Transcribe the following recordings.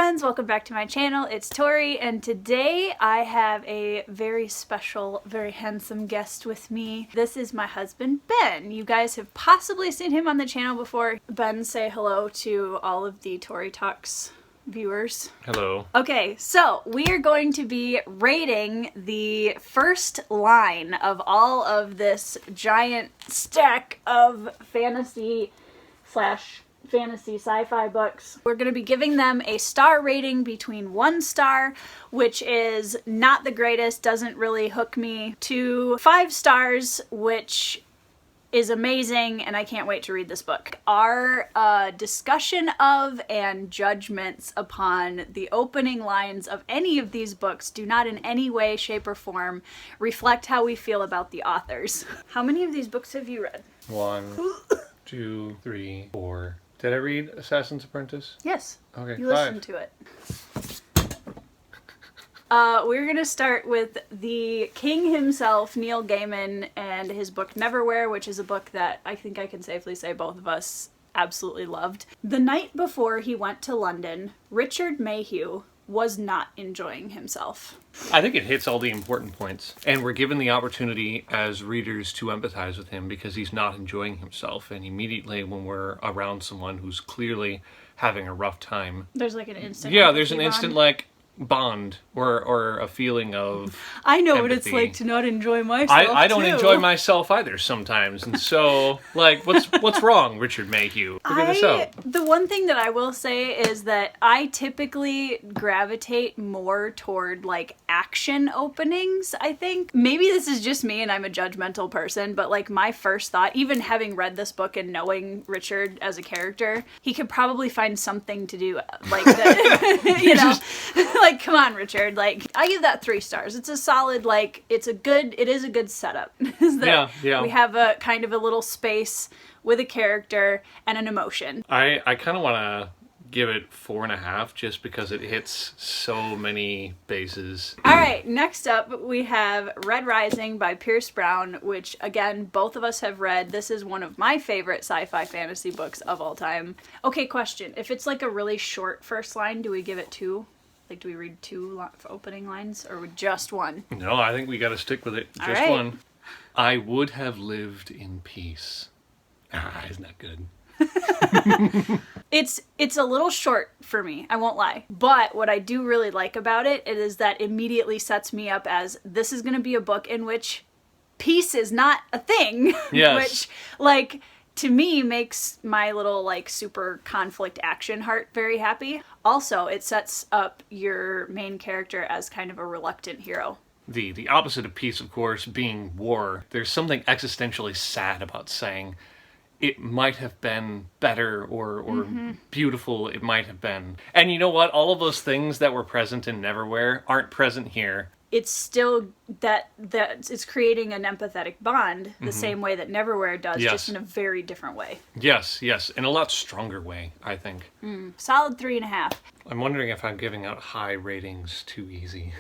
friends, welcome back to my channel. It's Tori, and today I have a very special, very handsome guest with me. This is my husband, Ben. You guys have possibly seen him on the channel before. Ben, say hello to all of the Tori Talks viewers. Hello. Okay, so we are going to be rating the first line of all of this giant stack of fantasy sci-fi books. We're going to be giving them a star rating between 1 star, which is not the greatest, doesn't really hook me, to 5 stars, which is amazing, and I can't wait to read this book. Our discussion of and judgments upon the opening lines of any of these books do not in any way, shape, or form reflect how we feel about the authors. How many of these books have you read? 1, 2, 3, 4. Did I read Assassin's Apprentice? Yes. Okay, You 5. listened to it. We're going to start with the king himself, Neil Gaiman, and his book Neverwhere, which is a book that I think I can safely say both of us absolutely loved. The night before he went to London, Richard Mayhew was not enjoying himself. I think it hits all the important points, and we're given the opportunity as readers to empathize with him because he's not enjoying himself, and immediately when we're around someone who's clearly having a rough time, There's like an instant. yeah, there's an empathy instant bond. like bond or a feeling of I know what it's empathy. like to not enjoy myself. I don't too. enjoy myself either sometimes, and so like what's wrong, Richard Mayhew? Figure this out. The one thing that I will say is that I typically gravitate more toward like action openings, I think. Maybe this is just me and I'm a judgmental person, but like my first thought, even having read this book and knowing Richard as a character, he could probably find something to do like that, you know? Like, come on, Richard. Like, I give that 3 stars. It's a solid, like, it is a good setup. Yeah. We have a kind of a little space with a character and an emotion. I kind of want to give it 4.5 just because it hits so many bases. All right, next up we have Red Rising by Pierce Brown, which again, both of us have read. This is one of my favorite sci-fi fantasy books of all time. Okay, question. If it's like a really short first line, do we give it 2? Like, do we read 2 opening lines or with just 1? No, I think we got to stick with it. All Just right. 1. I would have lived in peace. Isn't that good? It's a little short for me, I won't lie. But what I do really like about it is that immediately sets me up as this is going to be a book in which peace is not a thing. Yes. Which, like, to me makes my little like super conflict action heart very happy. Also, it sets up your main character as kind of a reluctant hero. The opposite of peace, of course, being war. There's something existentially sad about saying it might have been better or beautiful it might have been. And you know what? All of those things that were present in Neverwhere aren't present here. It's still that it's creating an empathetic bond the same way that Neverwhere does, Yes. just in a very different way. Yes, in a lot stronger way, I think. Solid 3.5. I'm wondering if I'm giving out high ratings too easy.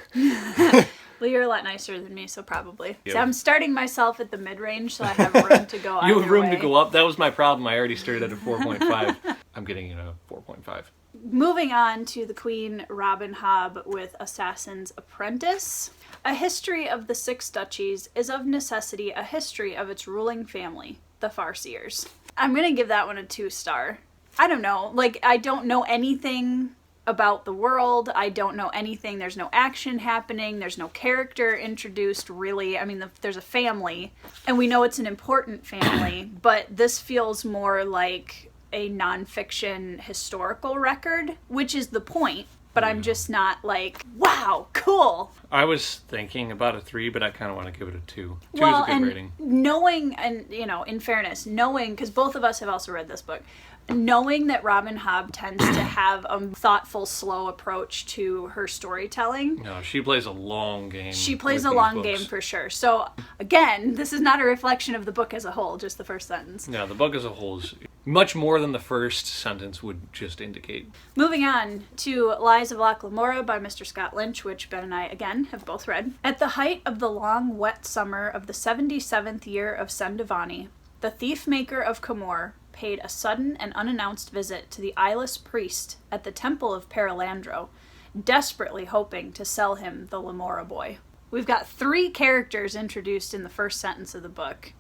Well, you're a lot nicer than me, so probably. Yep. So I'm starting myself at the mid-range, so I have room to go You have either room way. to go up. That was my problem. I already started at a 4.5. I'm getting it a 4.5. Moving on to the Queen Robin Hobb with Assassin's Apprentice. A history of the 6 duchies is of necessity a history of its ruling family, the Farseers. I'm gonna give that one a 2 star. I don't know, like, I don't know anything about the world. I don't know anything. There's no action happening. There's no character introduced, really. I mean, there's a family, and we know it's an important family, but this feels more like a nonfiction historical record, which is the point, but I'm just not like, wow, cool. I was thinking about a 3, but I kind of want to give it a 2. 2 Well, is a good and rating. knowing, and you know, in fairness, knowing, because both of us have also read this book, knowing that Robin Hobb tends to have a thoughtful, slow approach to her storytelling. No, she plays a long game. She plays with a these long books. game for sure. So, again, this is not a reflection of the book as a whole, just the first sentence. No, the book as a whole is much more than the first sentence would just indicate. Moving on to Lies of Locke Lamora by Mr. Scott Lynch, which Ben and I, again, have both read. At the height of the long, wet summer of the 77th year of Sendivani, the thief-maker of Camor paid a sudden and unannounced visit to the eyeless priest at the temple of Paralandro, desperately hoping to sell him the Lamora boy. We've got 3 characters introduced in the first sentence of the book.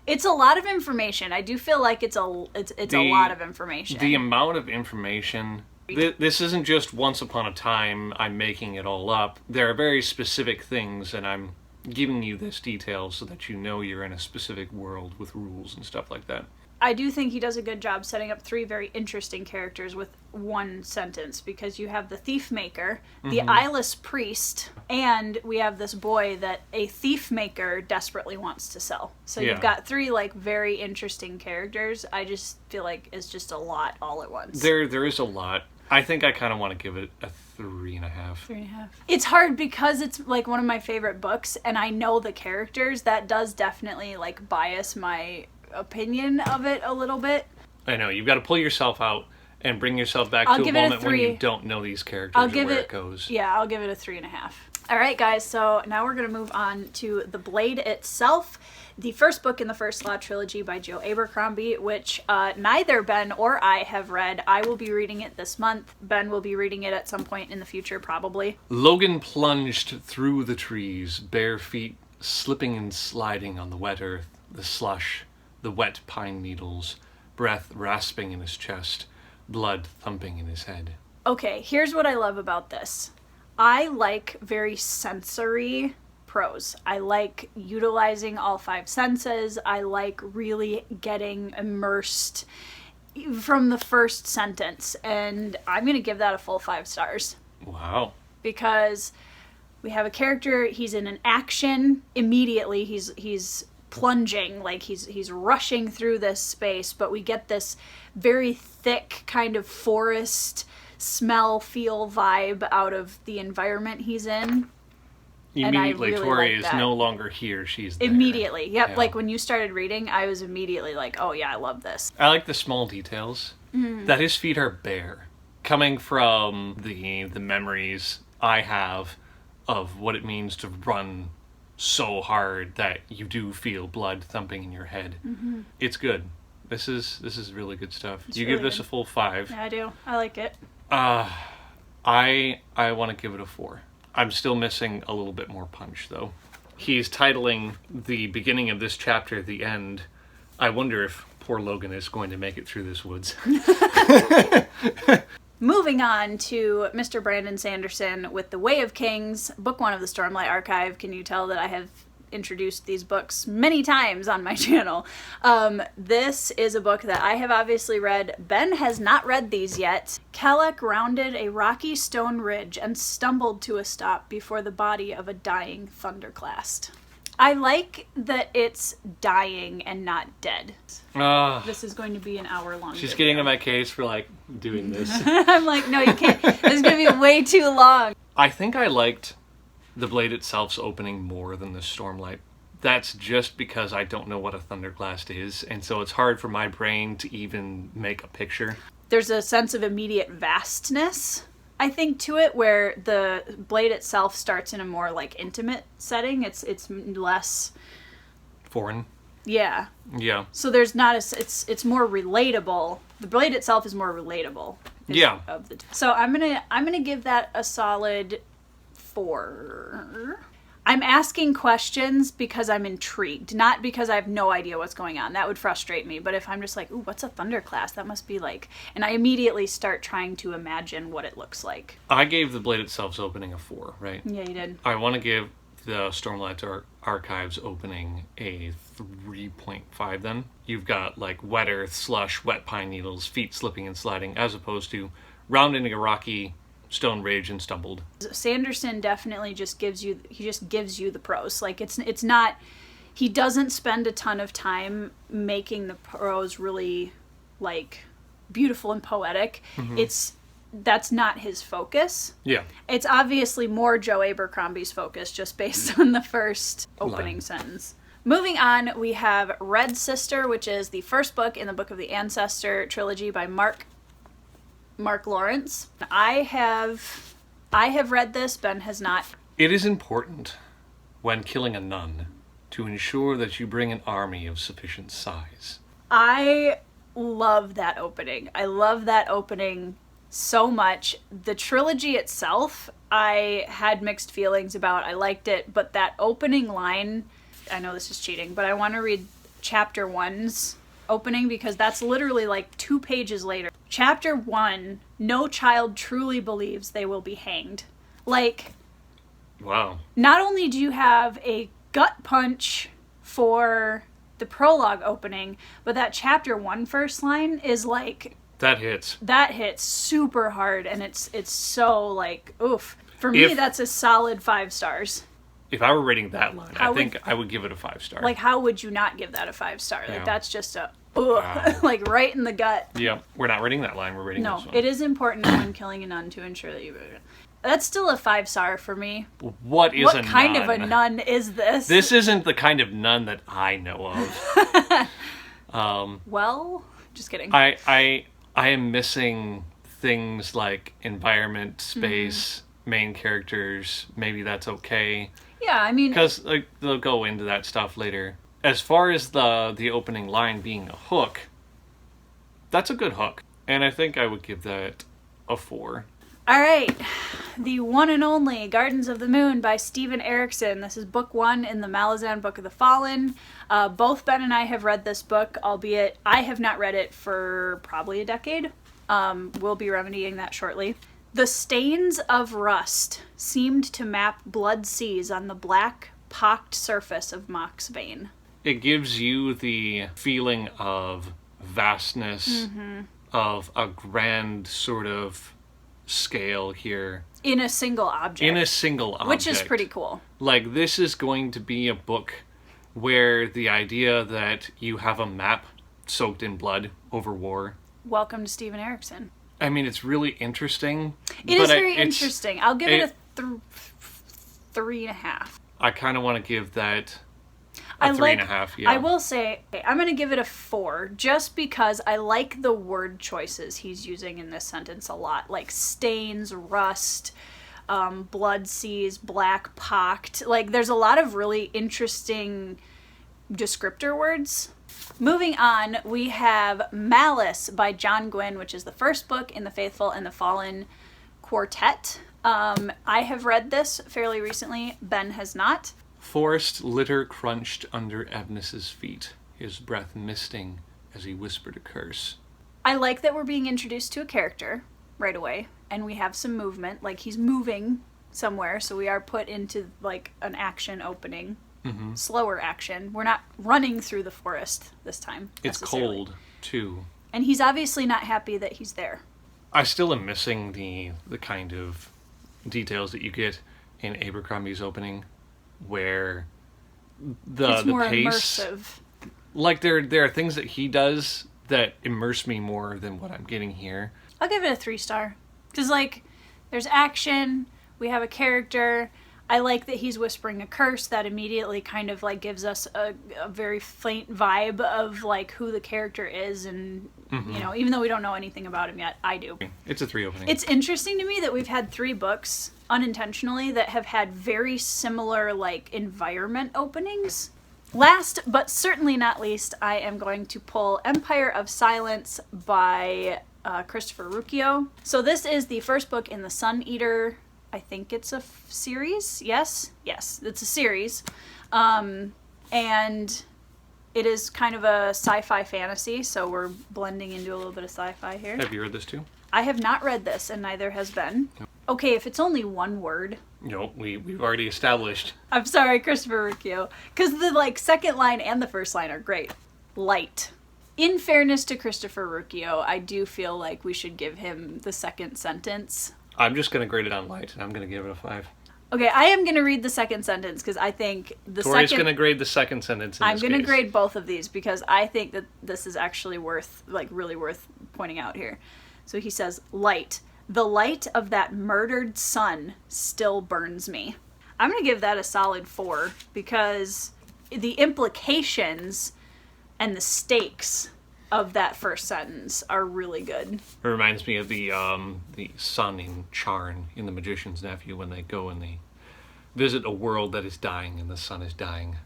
It's a lot of information. I do feel like it's a lot of information. The amount of information... This isn't just once upon a time, I'm making it all up. There are very specific things, and I'm giving you this detail so that you know you're in a specific world with rules and stuff like that. I do think he does a good job setting up 3 very interesting characters with one sentence, because you have the thief maker, the eyeless priest, and we have this boy that a thief maker desperately wants to sell. So you've got 3 like very interesting characters. I just feel like it's just a lot all at once. There is a lot. I think I kind of want to give it a 3.5. 3.5. It's hard because it's like one of my favorite books, and I know the characters. That does definitely like bias my opinion of it a little bit. I know, you've got to pull yourself out and bring yourself back to a moment when you don't know these characters or where it goes. Yeah, I'll give it a 3.5. All right, guys, so now we're going to move on to The Blade itself, the first book in the First Law trilogy by Joe Abercrombie, which neither Ben or I have read. I will be reading it this month. Ben will be reading it at some point in the future, probably. Logan plunged through the trees, bare feet slipping and sliding on the wet earth, the slush, the wet pine needles, breath rasping in his chest, blood thumping in his head. Okay, here's what I love about this. I like very sensory prose. I like utilizing all 5 senses. I like really getting immersed from the first sentence, and I'm going to give that a full 5 stars. Wow. Because we have a character, he's in an action immediately, he's plunging, like he's rushing through this space, but we get this very thick kind of forest feel vibe out of the environment he's in. Immediately, really Tori like is that. no longer here, she's there. Immediately, yep. Yeah. Like when you started reading, I was immediately like, oh yeah, I love this. I like the small details. That his feet are bare. Coming from the memories I have of what it means to run so hard that you do feel blood thumping in your head. It's good. This is really good stuff. You really give this good. a full 5. Yeah, I do. I like it. I want to give it a 4. I'm still missing a little bit more punch, though. He's titling the beginning of this chapter The End. I wonder if poor Logan is going to make it through this woods. Moving on to Mr. Brandon Sanderson with The Way of Kings, book 1 of the Stormlight Archive. Can you tell that I have introduced these books many times on my channel? This is a book that I have obviously read. Ben has not read these yet. Kelleck rounded a rocky stone ridge and stumbled to a stop before the body of a dying thunderclast. I like that it's dying and not dead. This is going to be an hour-long She's video. getting in my case for, like, doing this. I'm like, no, you can't. This is going to be way too long. I think I liked The Blade itself's opening more than the Stormlight. That's just because I don't know what a thunderclast is, and so it's hard for my brain to even make a picture. There's a sense of immediate vastness, I think, to it, where the Blade itself starts in a more like intimate setting. It's less Foreign. Yeah. Yeah. So there's not it's more relatable. The Blade itself is more relatable. Yeah. So I'm gonna give that a solid 4. I'm asking questions because I'm intrigued, not because I have no idea what's going on. That would frustrate me. But if I'm just like, ooh, what's a thunderclast? That must be like... And I immediately start trying to imagine what it looks like. I gave The Blade itself's opening a 4, right? Yeah, you did. I want to give the Stormlight Archives opening a 3.5 then. You've got, like, wet earth, slush, wet pine needles, feet slipping and sliding, as opposed to rounding a rocky stone ridge and stumbled. Sanderson definitely just gives you the prose. Like it's not, he doesn't spend a ton of time making the prose really like beautiful and poetic. That's not his focus. Yeah. It's obviously more Joe Abercrombie's focus just based on the first opening sentence. Moving on, we have Red Sister, which is the first book in the Book of the Ancestor trilogy by Mark Lawrence. I have read this, Ben has not. It is important, when killing a nun, to ensure that you bring an army of sufficient size. I love that opening. I love that opening so much. The trilogy itself, I had mixed feelings about. I liked it, but that opening line, I know this is cheating, but I want to read chapter 1's opening because that's literally like 2 pages later. Chapter 1, no child truly believes they will be hanged. Like, Wow. not only do you have a gut punch for the prologue opening, but that chapter 1 first line is like, That hits. that hits super hard, and it's so like, oof. For me, that's a solid 5 stars. If I were rating that line, How I think I would give it a 5 star. Like, how would you not give that a 5 star? Like, Yeah. that's just a, ugh, like right in the gut. Yeah, we're not rating that line. We're rating No, this one. it is important when killing a nun to ensure that you. That's still a 5 star for me. What is What a kind nun? of a nun is this? This isn't the kind of nun that I know of. Well, just kidding. I am missing things like environment, space, main characters. Maybe that's okay Yeah, I mean, because like they'll go into that stuff later. As far as the opening line being a hook, that's a good hook, and I think I would give that a 4. all right. The one and only Gardens of the Moon by Steven Erikson. This is book 1 in the Malazan Book of the Fallen. Both Ben and I have read this book, albeit I have not read it for probably a decade. We'll be remedying that shortly. The stains of rust seemed to map blood seas on the black, pocked surface of Mock's vein. It gives you the feeling of vastness, of a grand sort of scale here. In a single object. In a single object. Which is pretty cool. Like, this is going to be a book where the idea that you have a map soaked in blood over war. Welcome to Steven Erikson. I mean, it's really interesting. It is very it's- interesting. I'll give it a 3.5. I kind of want to give that I a 3.5, yeah. I will say, I'm going to give it a 4 just because I like the word choices he's using in this sentence a lot. Like stains, rust, blood seas, black pocked. Like there's a lot of really interesting descriptor words. Moving on, we have Malice by John Gwynne, which is the first book in the Faithful and the Fallen quartet. I have read this fairly recently. Ben has not. Forest litter crunched under Evnis's feet, his breath misting as he whispered a curse. I like that we're being introduced to a character right away, and we have some movement, like he's moving somewhere, so we are put into like an action opening, slower action. We're not running through the forest this time. It's necessarily. cold, too. And he's obviously not happy that he's there. I still am missing the kind of details that you get in Abercrombie's opening, where It's the more pace, immersive. like there are things that he does that immerse me more than what I'm getting here. I'll give it a 3 star. Because, like, there's action, we have a character. I like that he's whispering a curse. That immediately kind of, like, gives us a very faint vibe of, like, who the character is. And, you know, even though we don't know anything about him yet, I do. It's a 3 opening. It's interesting to me that we've had 3 books, unintentionally, that have had very similar, like, environment openings. Last, but certainly not least, I am going to pull Empire of Silence by Christopher Rucchio. So this is the first book in the Sun Eater, I think it's a series? Yes, it's a series. And it is kind of a sci-fi fantasy, so we're blending into a little bit of sci-fi here. Have you read this too? I have not read this, and neither has Ben. Okay, if it's only one word. No, we've already established. I'm sorry, Christopher Rucchio. Because the, like, second line and the first line are great. Light. In fairness to Christopher Rucchio, I do feel like we should give him the second sentence. I'm just going to grade it on light, and I'm going to give it a 5. Okay, I am going to read the second sentence, because I think the Tori's second... going to grade the second sentence in I'm this going to case. grade both of these, because I think that this is actually worth, like, really worth pointing out here. So he says, light. The light of that murdered sun still burns me. I'm going to give that a solid 4, because the implications and the stakes of that first sentence are really good. It reminds me of the son in Charn in The Magician's Nephew when they go and visit a world that is dying and the sun is dying.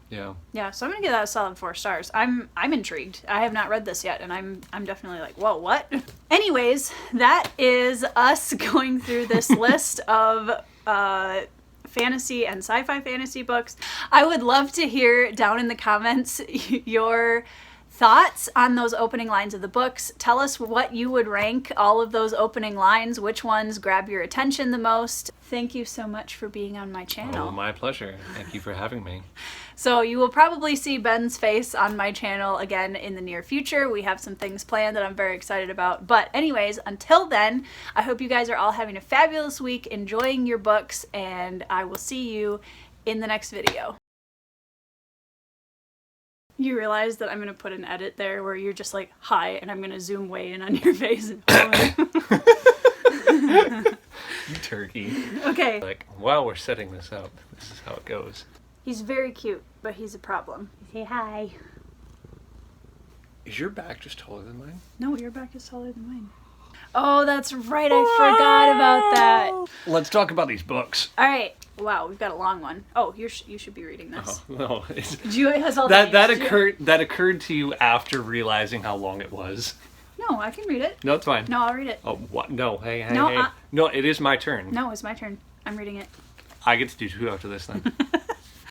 Yeah. Yeah, so I'm gonna give that a solid 4 stars. I'm intrigued. I have not read this yet, and I'm definitely like, whoa, what? Anyways, that is us going through this list of fantasy and sci-fi fantasy books. I would love to hear down in the comments your thoughts on those opening lines of the books. Tell us what you would rank all of those opening lines, which ones grab your attention the most. Thank you so much for being on my channel. Oh, my pleasure. Thank you for having me. So you will probably see Ben's face on my channel again in the near future. We have some things planned that I'm very excited about. But anyways, until then, I hope you guys are all having a fabulous week, enjoying your books, and I will see you in the next video. You realize that I'm going to put an edit there where you're just like, hi, and I'm going to zoom way in on your face. You turkey. Okay. Like, while we're setting this up, this is how it goes. He's very cute, but he's a problem. Say hi. Is your back just taller than mine? No, your back is taller than mine. Oh, that's right. I forgot about that. Let's talk about these books. All right. Wow, we've got a long one. Oh, you should be reading this. Oh, no. Julia has all the That names. occurred to you after realizing how long it was. No, I can read it. No, it's fine. No, I'll read it. Oh, what? No, hey. No, No, it is my turn. No, it's my turn. I'm reading it. I get to do 2 after this then.